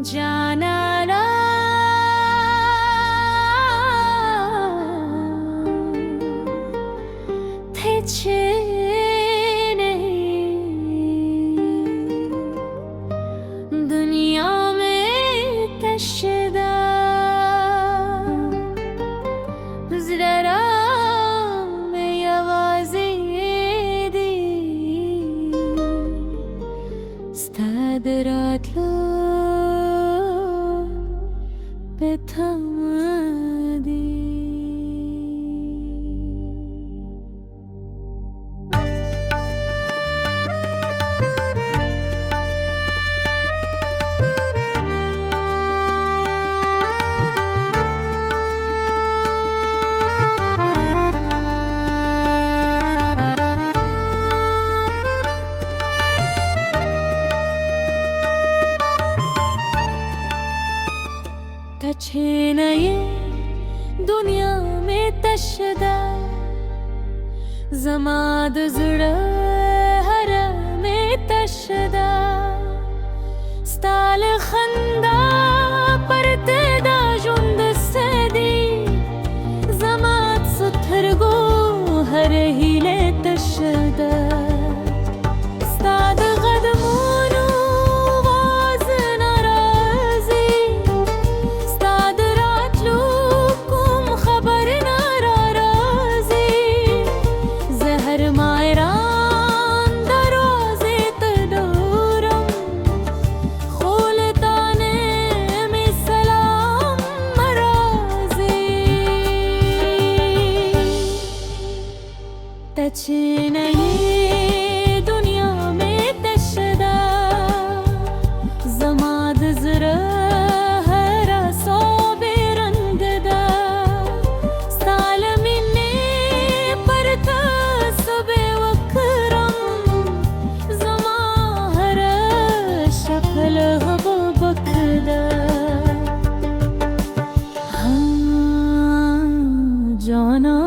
जाना ना थे छे नहीं दुनिया में तशदा जरा में आवाज़ें दी स्तादरातलो पे थमा दी तछे न ये दुनिया में तशदा जमाद जुड़ा हर में तशदा स्ताल खंदा परतेदा जुंद सदी जमात सुथरगो हर हिले तशदा स्ताद गदमोनो वाज नाराजी स्ताद रातलुकुम खबर नाराजी जहर मायरान दरोजे तदोरम खोलताने में सलाम मराजी तछने ये दुनिया में तशदा जमाद जरा हरा सोबे रंगदा साल मिन्ने पर था सुबे वकरम जमा हरा शक्ल हब बकदा हाँ जाना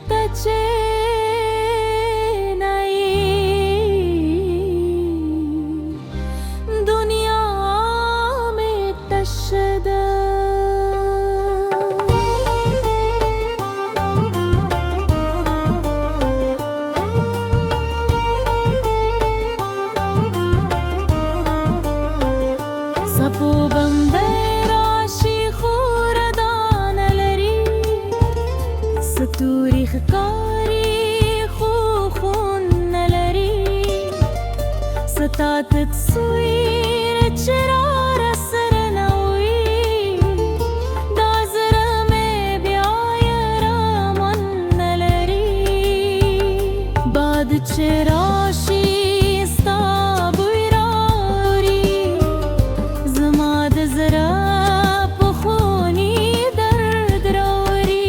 तचे दुनिया में तशदा सपो बंदे राशि खुरदान लरी सतूरी खकारी खून नलरी सतात सुईर चरार सरनवी दाजर में ब्यायरा मन नलरी बाद चराशी स्ताबुरारी जमाद जरा पुखोनी दर्द रौरी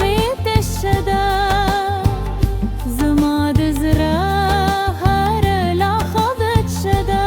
में तशदा जमाद जरा हर लाखबत शदा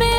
में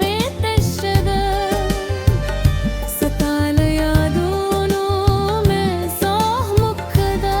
में तशद्दुद सताल यादों में साह मुकदा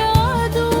यादों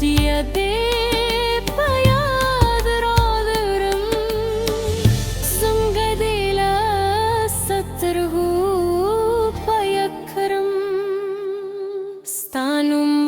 दिया दे पयाद रादरम संगदिला सत्रहु पयकरम stanum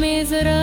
में जरा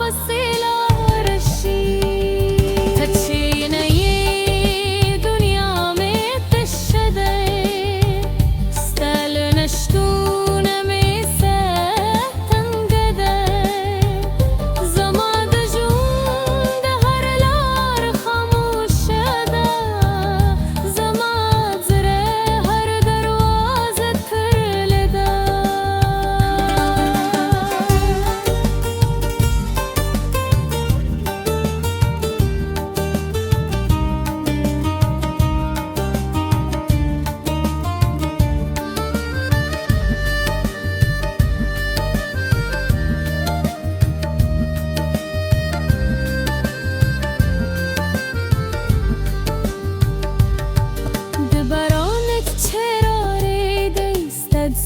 पसेला